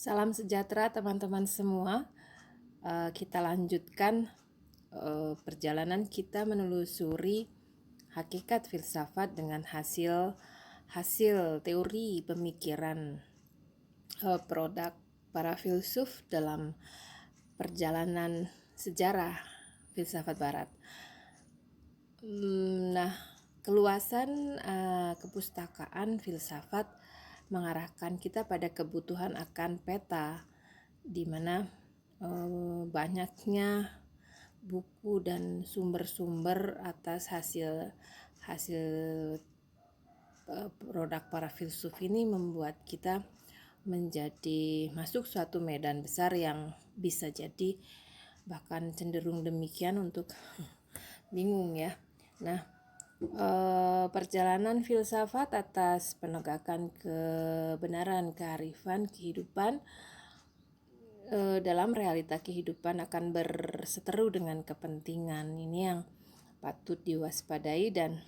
Salam sejahtera teman-teman semua. Kita lanjutkan perjalanan kita menelusuri hakikat filsafat dengan hasil teori pemikiran produk para filsuf dalam perjalanan sejarah filsafat barat. Nah, keluasan kepustakaan filsafat mengarahkan kita pada kebutuhan akan peta, di mana banyaknya buku dan sumber-sumber atas hasil produk para filsuf ini membuat kita menjadi masuk suatu medan besar yang bisa jadi bahkan cenderung demikian untuk bingung ya. Nah, perjalanan filsafat atas penegakan kebenaran, kearifan, kehidupan dalam realita kehidupan akan berseteru dengan kepentingan. Ini yang patut diwaspadai dan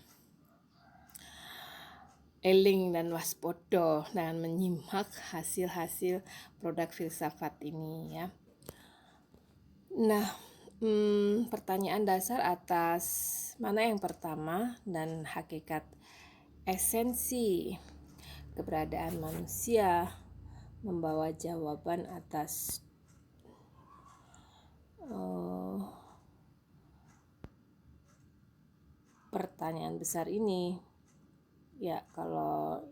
eling dan waspodo dan menyimak hasil-hasil produk filsafat ini ya. Nah, pertanyaan dasar atas mana yang pertama dan hakikat esensi keberadaan manusia membawa jawaban atas pertanyaan besar ini. Ya, kalau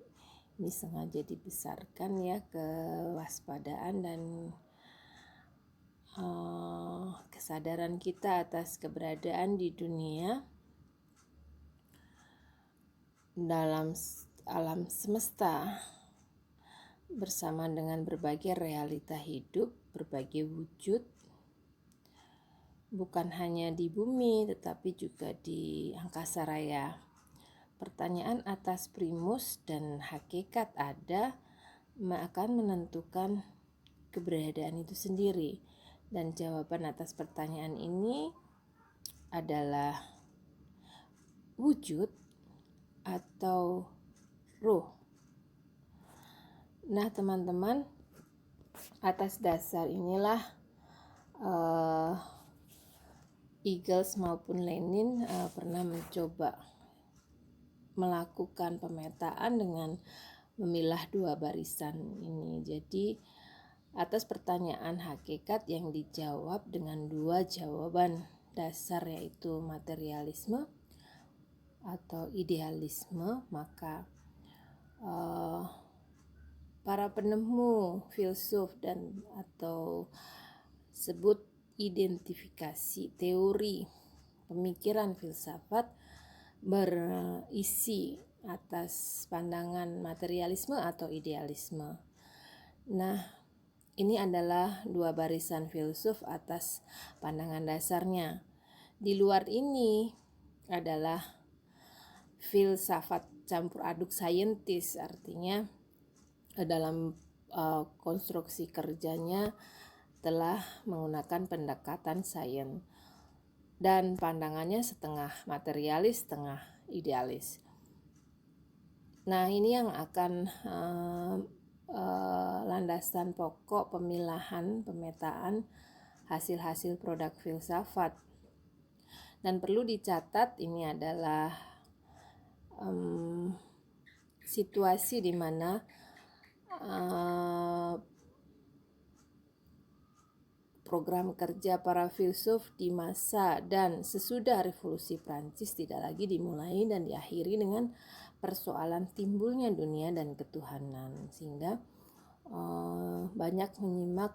ini sengaja dibesarkan ya, kewaspadaan dan kesadaran kita atas keberadaan di dunia dalam alam semesta bersama dengan berbagai realita hidup, berbagai wujud, bukan hanya di bumi tetapi juga di angkasa raya. Pertanyaan atas primus dan hakikat ada akan menentukan keberadaan itu sendiri, dan jawaban atas pertanyaan ini adalah wujud atau ruh. Nah teman-teman, atas dasar inilah Engels maupun Lenin pernah mencoba melakukan pemetaan dengan memilah dua barisan ini. Jadi atas pertanyaan hakikat yang dijawab dengan dua jawaban dasar, yaitu materialisme atau idealisme, maka para penemu filsuf dan atau sebut identifikasi teori pemikiran filsafat berisi atas pandangan materialisme atau idealisme. Nah, ini adalah dua barisan filsuf atas pandangan dasarnya. Di luar ini adalah filsafat campur aduk saintis, artinya dalam konstruksi kerjanya telah menggunakan pendekatan sains dan pandangannya setengah materialis, setengah idealis. Nah, ini yang akan landasan pokok pemilahan, pemetaan hasil-hasil produk filsafat. Dan perlu dicatat, ini adalah situasi di mana program kerja para filsuf di masa dan sesudah revolusi Prancis tidak lagi dimulai dan diakhiri dengan persoalan timbulnya dunia dan ketuhanan, sehingga banyak menyimak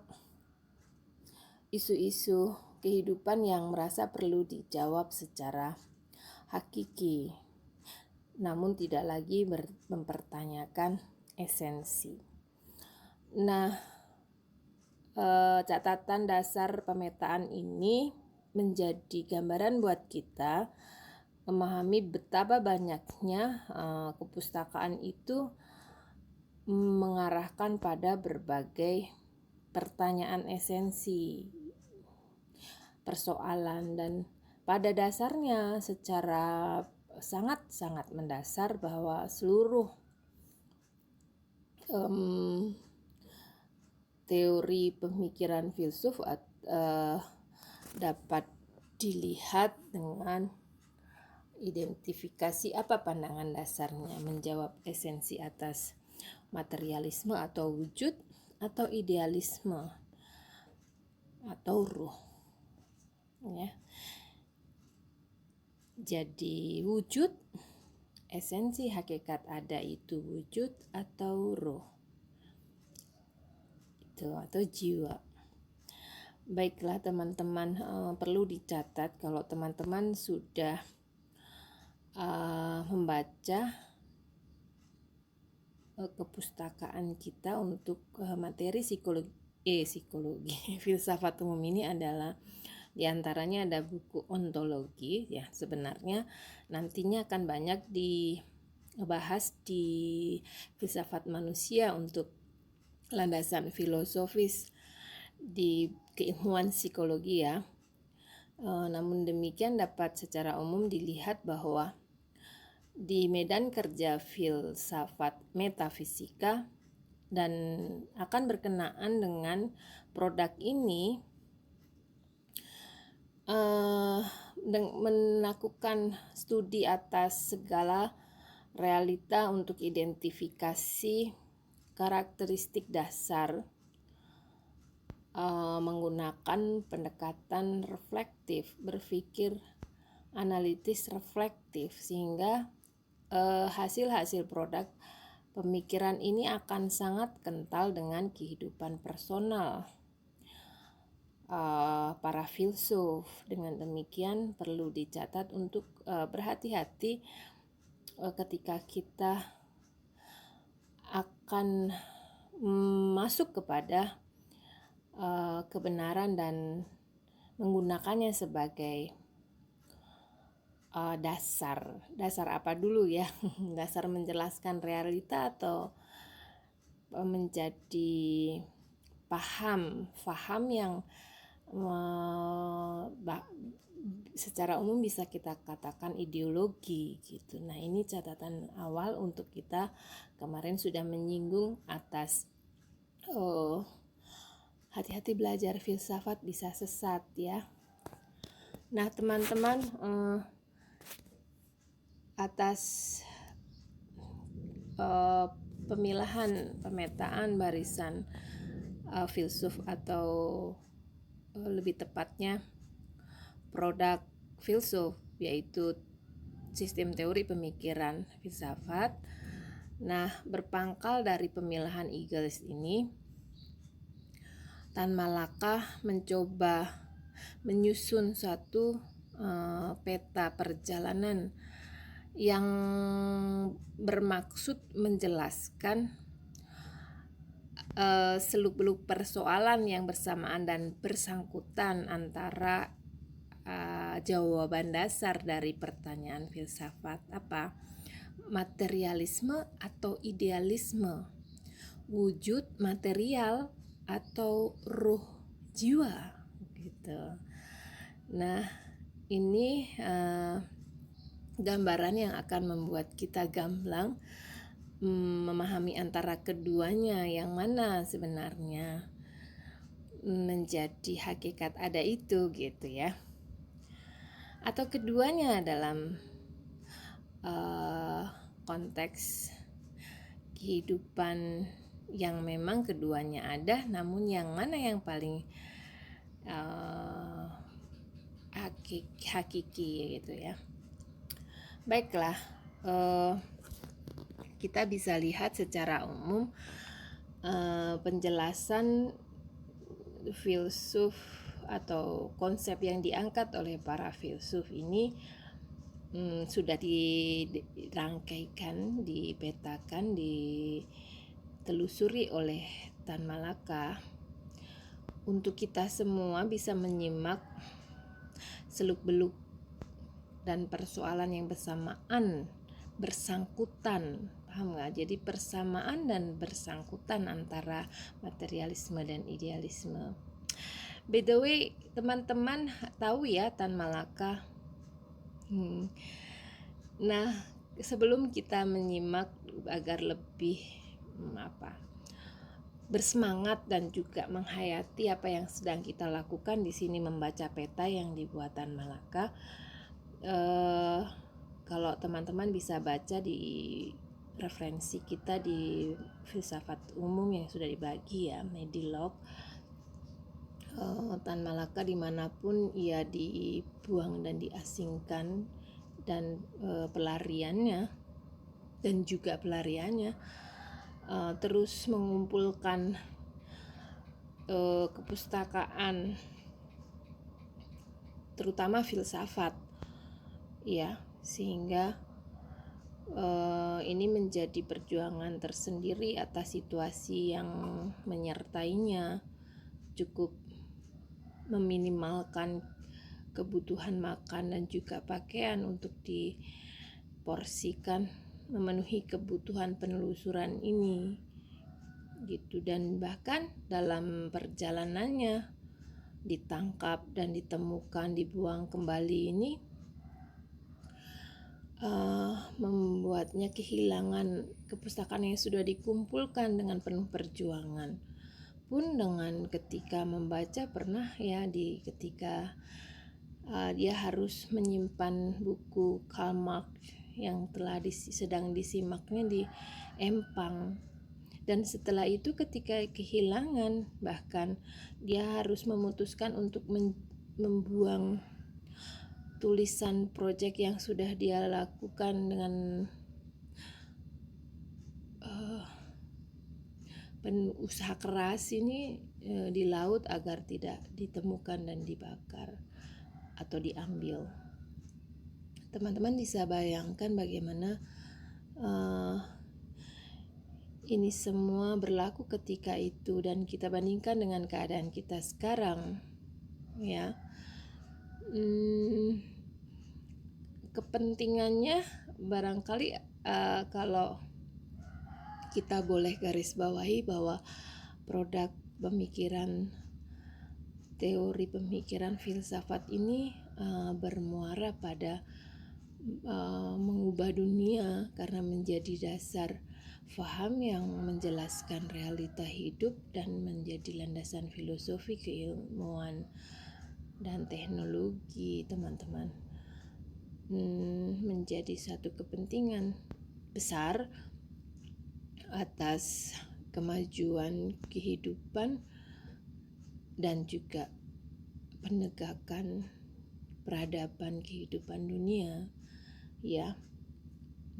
isu-isu kehidupan yang merasa perlu dijawab secara hakiki, namun tidak lagi mempertanyakan esensi. Nah, catatan dasar pemetaan ini menjadi gambaran buat kita memahami betapa banyaknya kepustakaan itu mengarahkan pada berbagai pertanyaan esensi, persoalan, dan pada dasarnya secara sangat-sangat mendasar bahwa seluruh teori pemikiran filsuf dapat dilihat dengan identifikasi apa pandangan dasarnya, menjawab esensi atas materialisme atau wujud, atau idealisme atau ruh, ya. Jadi wujud, esensi hakikat ada itu wujud atau ruh itu, atau jiwa. Baiklah teman-teman, perlu dicatat kalau teman-teman sudah membaca kepustakaan kita untuk materi psikologi filsafat umum ini adalah diantaranya ada buku ontologi, ya. Sebenarnya nantinya akan banyak dibahas di filsafat manusia untuk landasan filosofis di keilmuan psikologi, ya. Namun demikian dapat secara umum dilihat bahwa di medan kerja filsafat metafisika dan akan berkenaan dengan produk ini melakukan studi atas segala realita untuk identifikasi karakteristik dasar menggunakan pendekatan reflektif, berpikir analitis reflektif, sehingga hasil-hasil produk pemikiran ini akan sangat kental dengan kehidupan personal para filsuf. Dengan demikian perlu dicatat untuk berhati-hati ketika kita akan masuk kepada kebenaran dan menggunakannya sebagai dasar apa dulu, ya. Dasar menjelaskan realita atau menjadi paham yang secara umum bisa kita katakan ideologi gitu. Nah, ini catatan awal untuk kita. Kemarin sudah menyinggung atas hati-hati belajar filsafat bisa sesat, ya. Nah, teman-teman, atas pemetaan barisan filsuf atau lebih tepatnya produk filsuf, yaitu sistem teori pemikiran filsafat. Nah, berpangkal dari pemilahan Eagles ini, Tan Malaka mencoba menyusun satu peta perjalanan yang bermaksud menjelaskan seluk-beluk persoalan yang bersamaan dan bersangkutan antara jawaban dasar dari pertanyaan filsafat apa? Materialisme atau idealisme, wujud material atau ruh jiwa gitu. Nah, ini gambaran yang akan membuat kita gamblang memahami antara keduanya yang mana sebenarnya menjadi hakikat ada itu gitu, ya. Atau keduanya dalam konteks kehidupan yang memang keduanya ada, namun yang mana yang paling hakiki gitu, ya. Baiklah, kita bisa lihat secara umum penjelasan filsuf atau konsep yang diangkat oleh para filsuf ini sudah dirangkaikan, dipetakan, ditelusuri oleh Tan Malaka untuk kita semua bisa menyimak seluk-beluk dan persoalan yang bersamaan, bersangkutan, paham nggak? Jadi persamaan dan bersangkutan antara materialisme dan idealisme. By the way, teman-teman tahu ya Tan Malaka. Nah, sebelum kita menyimak agar lebih bersemangat dan juga menghayati apa yang sedang kita lakukan. Di sini membaca peta yang dibuat Tan Malaka. Kalau teman-teman bisa baca di referensi kita di filsafat umum yang sudah dibagi ya, Medilog, Tan Malaka dimanapun ia dibuang dan diasingkan, dan pelariannya terus mengumpulkan kepustakaan, terutama filsafat, ya, sehingga ini menjadi perjuangan tersendiri atas situasi yang menyertainya, cukup meminimalkan kebutuhan makan dan juga pakaian untuk diporsikan memenuhi kebutuhan penelusuran ini gitu. Dan bahkan dalam perjalanannya ditangkap dan ditemukan, dibuang kembali ini membuatnya kehilangan kepustakaan yang sudah dikumpulkan dengan penuh perjuangan. Pun dengan ketika membaca pernah ya, ketika dia harus menyimpan buku Karl Marx yang sedang disimaknya di empang, dan setelah itu ketika kehilangan, bahkan dia harus memutuskan untuk membuang tulisan proyek yang sudah dia lakukan dengan usaha keras ini di laut agar tidak ditemukan dan dibakar atau diambil. Teman-teman bisa bayangkan bagaimana ini semua berlaku ketika itu, dan kita bandingkan dengan keadaan kita sekarang, ya. Kepentingannya barangkali kalau kita boleh garis bawahi bahwa produk pemikiran, teori pemikiran filsafat ini bermuara pada mengubah dunia karena menjadi dasar faham yang menjelaskan realita hidup dan menjadi landasan filosofi, keilmuan, dan teknologi, teman-teman. Menjadi satu kepentingan besar atas kemajuan kehidupan dan juga penegakan peradaban kehidupan dunia, ya.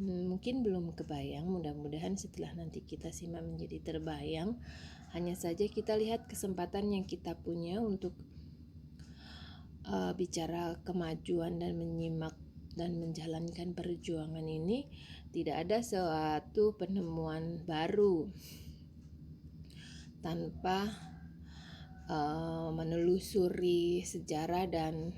Mungkin belum kebayang, mudah-mudahan setelah nanti kita simak menjadi terbayang. Hanya saja kita lihat kesempatan yang kita punya untuk bicara kemajuan dan menyimak dan menjalankan perjuangan ini. Tidak ada suatu penemuan baru tanpa menelusuri sejarah dan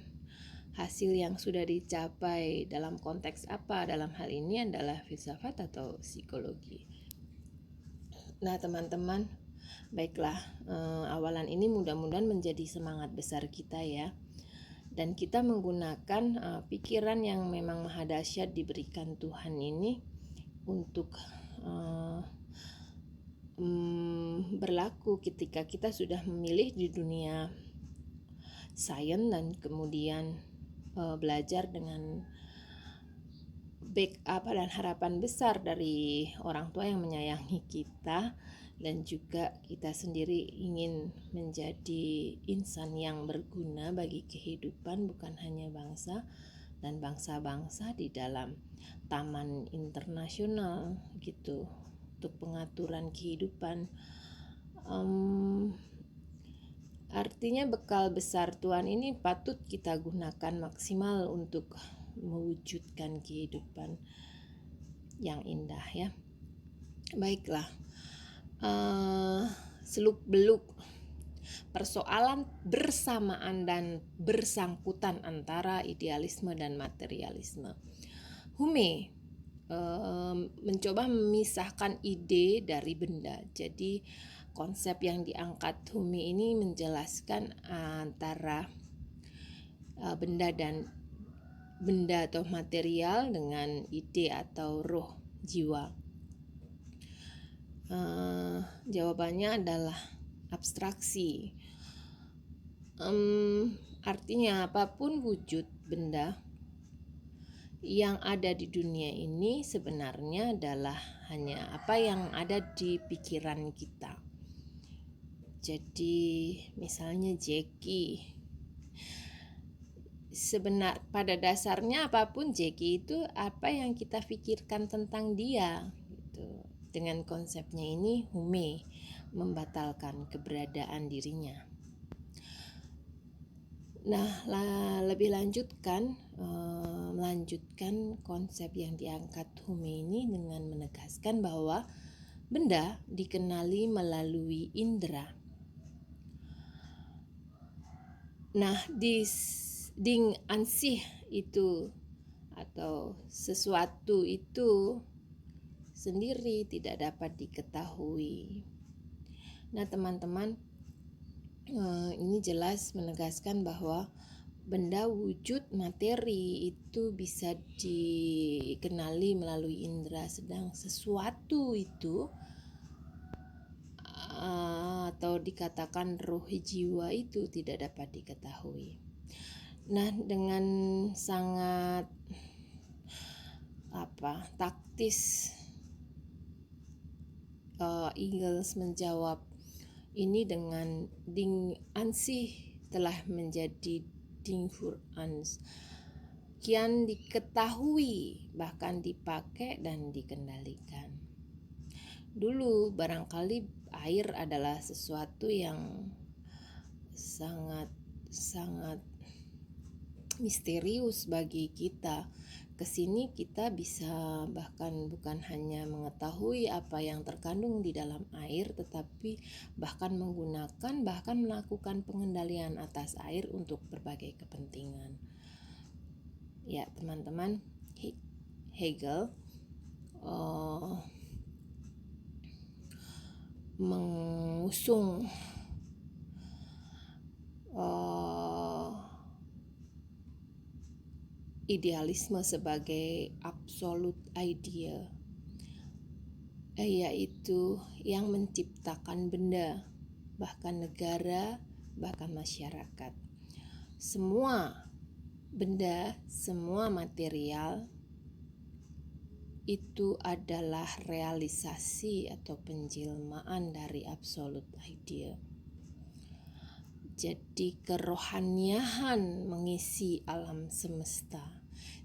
hasil yang sudah dicapai dalam konteks apa. Dalam hal ini adalah filsafat atau psikologi. Nah, teman-teman, baiklah, awalan ini mudah-mudahan menjadi semangat besar kita ya. Dan kita menggunakan pikiran yang memang maha dahsyat diberikan Tuhan ini untuk berlaku ketika kita sudah memilih di dunia sains dan kemudian belajar dengan backup dan harapan besar dari orang tua yang menyayangi kita, dan juga kita sendiri ingin menjadi insan yang berguna bagi kehidupan, bukan hanya bangsa dan bangsa-bangsa di dalam taman internasional gitu, untuk pengaturan kehidupan. Artinya bekal besar Tuhan ini patut kita gunakan maksimal untuk mewujudkan kehidupan yang indah ya. Baiklah, seluk-beluk persoalan bersamaan dan bersangkutan antara idealisme dan materialisme. Hume mencoba memisahkan ide dari benda. Jadi konsep yang diangkat Hume ini menjelaskan antara benda atau material dengan ide atau roh, jiwa. Jawabannya adalah abstraksi. Artinya apapun wujud benda yang ada di dunia ini sebenarnya adalah hanya apa yang ada di pikiran kita. Jadi misalnya Jackie, pada dasarnya apapun Jackie itu apa yang kita pikirkan tentang dia gitu. Dengan konsepnya ini Hume membatalkan keberadaan dirinya. Nah, lebih melanjutkan konsep yang diangkat Hume ini dengan menegaskan bahwa benda dikenali melalui indera. Nah, ding ansih itu atau sesuatu itu sendiri tidak dapat diketahui. Nah, teman-teman, ini jelas menegaskan bahwa benda wujud materi itu bisa dikenali melalui indera, sedang sesuatu itu atau dikatakan roh jiwa itu tidak dapat diketahui. Nah, dengan sangat taktis Engels menjawab ini dengan Ding ansih telah menjadi Ding für uns, kian diketahui, bahkan dipakai dan dikendalikan. Dulu barangkali air adalah sesuatu yang sangat misterius bagi kita. Kesini kita bisa bahkan bukan hanya mengetahui apa yang terkandung di dalam air, tetapi bahkan melakukan pengendalian atas air untuk berbagai kepentingan. Ya, teman-teman, Hegel mengusung idealisme sebagai absolute idea, yaitu yang menciptakan benda, bahkan negara, bahkan masyarakat. Semua benda, semua material itu adalah realisasi atau penjelmaan dari absolute idea. Jadi kerohaniahan mengisi alam semesta.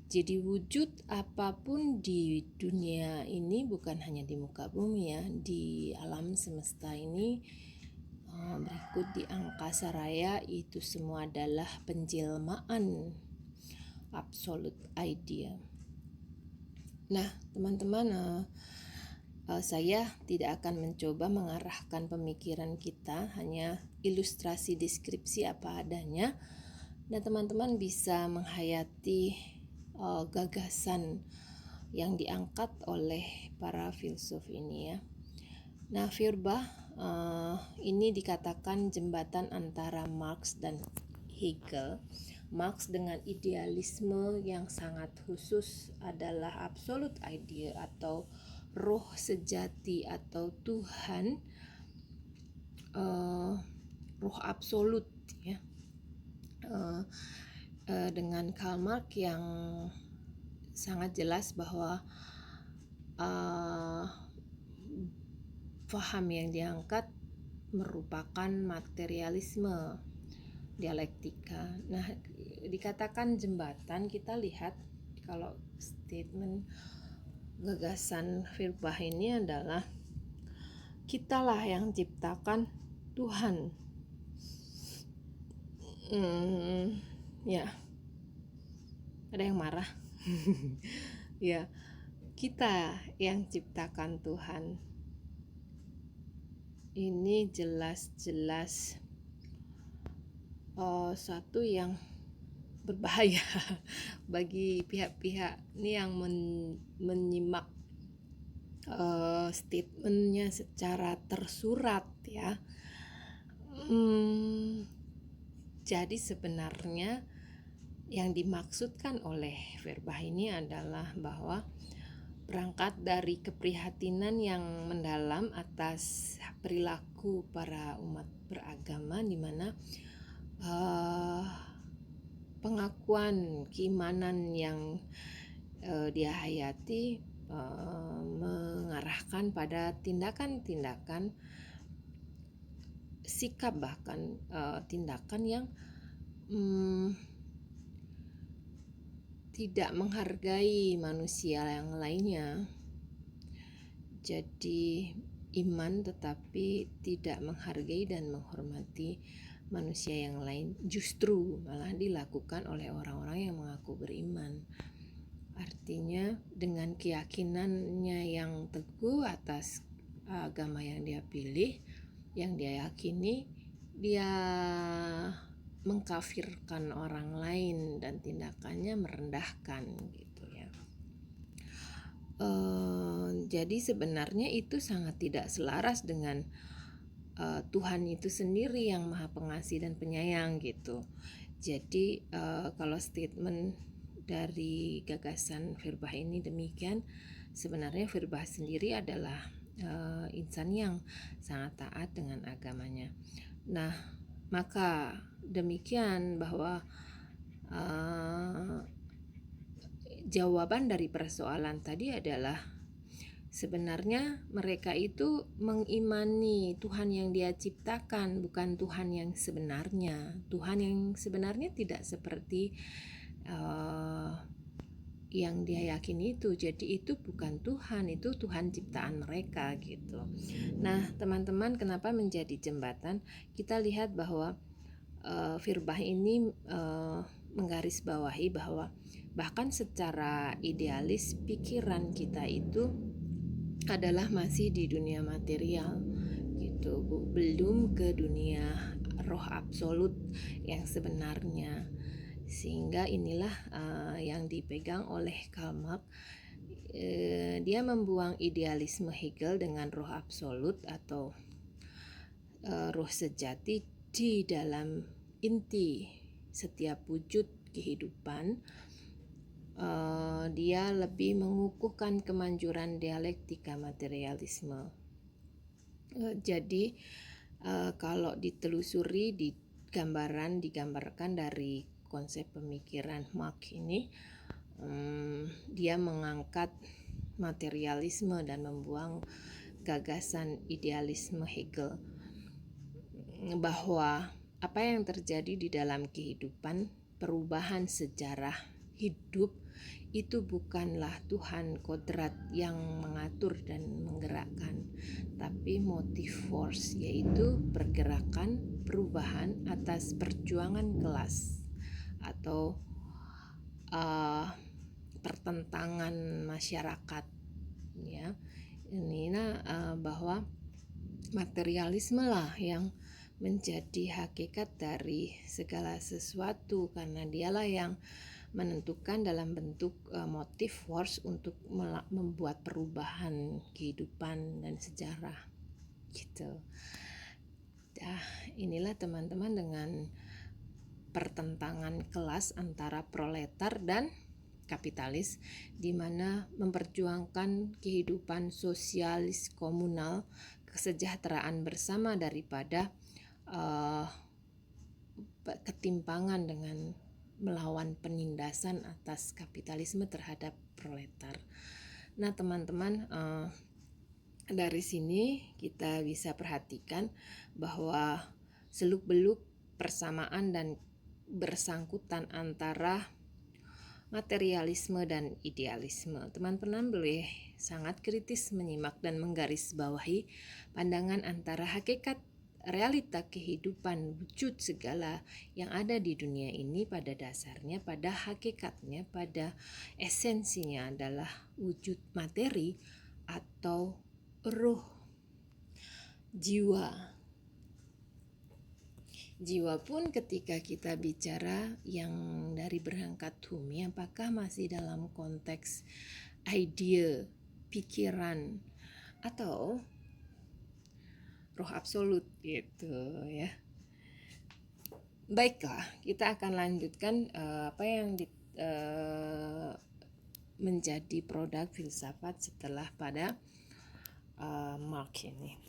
Jadi wujud apapun di dunia ini, bukan hanya di muka bumi ya, di alam semesta ini, berikut di angkasa raya, itu semua adalah penjelmaan absolute idea. Nah, teman-teman, saya tidak akan mencoba mengarahkan pemikiran kita, hanya ilustrasi deskripsi apa adanya. Dan teman-teman bisa menghayati gagasan yang diangkat oleh para filsuf ini ya. Nah, Feuerbach ini dikatakan jembatan antara Marx dan Hegel. Marx dengan idealisme yang sangat khusus adalah absolute idea atau roh sejati atau Tuhan, roh absolut ya. Dengan Karl Marx yang sangat jelas bahwa paham yang diangkat merupakan materialisme dialektika. Nah, dikatakan jembatan, kita lihat kalau statement gagasan Feuerbach ini adalah kitalah yang ciptakan Tuhan. Ya, ada yang marah. Ya, kita yang ciptakan Tuhan. Ini jelas-jelas suatu yang berbahaya bagi pihak-pihak ini yang menyimak statementnya secara tersurat ya. Jadi sebenarnya yang dimaksudkan oleh Feuerbach ini adalah bahwa berangkat dari keprihatinan yang mendalam atas perilaku para umat beragama, di mana pengakuan keimanan yang dia hayati mengarahkan pada tindakan-tindakan, sikap, bahkan tindakan yang tidak menghargai manusia yang lainnya. Jadi iman tetapi tidak menghargai dan menghormati manusia yang lain justru malah dilakukan oleh orang-orang yang mengaku beriman. Artinya dengan keyakinannya yang teguh atas agama yang dia pilih, yang dia yakini, dia mengkafirkan orang lain dan tindakannya merendahkan gitu ya. Jadi sebenarnya itu sangat tidak selaras dengan Tuhan itu sendiri yang Maha Pengasih dan Penyayang gitu. Jadi kalau statement dari gagasan Firbah ini demikian, sebenarnya Firbah sendiri adalah insan yang sangat taat dengan agamanya. Nah, maka demikian bahwa jawaban dari persoalan tadi adalah sebenarnya mereka itu mengimani Tuhan yang dia ciptakan, bukan Tuhan yang sebenarnya. Tuhan yang sebenarnya tidak seperti yang dia yakini itu. Jadi itu bukan Tuhan, itu Tuhan ciptaan mereka gitu. Nah, teman-teman, kenapa menjadi jembatan? Kita lihat bahwa Firbah ini menggarisbawahi bahwa bahkan secara idealis pikiran kita itu adalah masih di dunia material gitu, belum ke dunia roh absolut yang sebenarnya. Sehingga inilah yang dipegang oleh Karl Marx. Dia membuang idealisme Hegel dengan roh absolut atau roh sejati di dalam inti setiap wujud kehidupan. Dia lebih mengukuhkan kemanjuran dialektika materialisme. Jadi kalau ditelusuri, digambarkan dari konsep pemikiran Marx ini, dia mengangkat materialisme dan membuang gagasan idealisme Hegel, bahwa apa yang terjadi di dalam kehidupan, perubahan sejarah hidup, itu bukanlah Tuhan kodrat yang mengatur dan menggerakkan, tapi motif force, yaitu pergerakan perubahan atas perjuangan kelas atau pertentangan masyarakat ya. Bahwa materialisme lah yang menjadi hakikat dari segala sesuatu, karena dialah yang menentukan dalam bentuk motif force untuk membuat perubahan kehidupan dan sejarah gitu. Inilah teman-teman, dengan pertentangan kelas antara proletar dan kapitalis, di mana memperjuangkan kehidupan sosialis komunal, kesejahteraan bersama daripada ketimpangan dengan melawan penindasan atas kapitalisme terhadap proletar. Nah teman-teman, dari sini kita bisa perhatikan bahwa seluk-beluk persamaan dan bersangkutan antara materialisme dan idealisme. Teman-teman boleh sangat kritis menyimak dan menggarisbawahi pandangan antara hakikat realita kehidupan wujud segala yang ada di dunia ini pada dasarnya, pada hakikatnya, pada esensinya adalah wujud materi atau ruh, jiwa. Jiwa pun ketika kita bicara yang dari berangkat Humi, apakah masih dalam konteks ide, pikiran, atau roh absolut gitu ya. Baiklah, kita akan lanjutkan apa yang menjadi produk filsafat setelah pada Marx ini.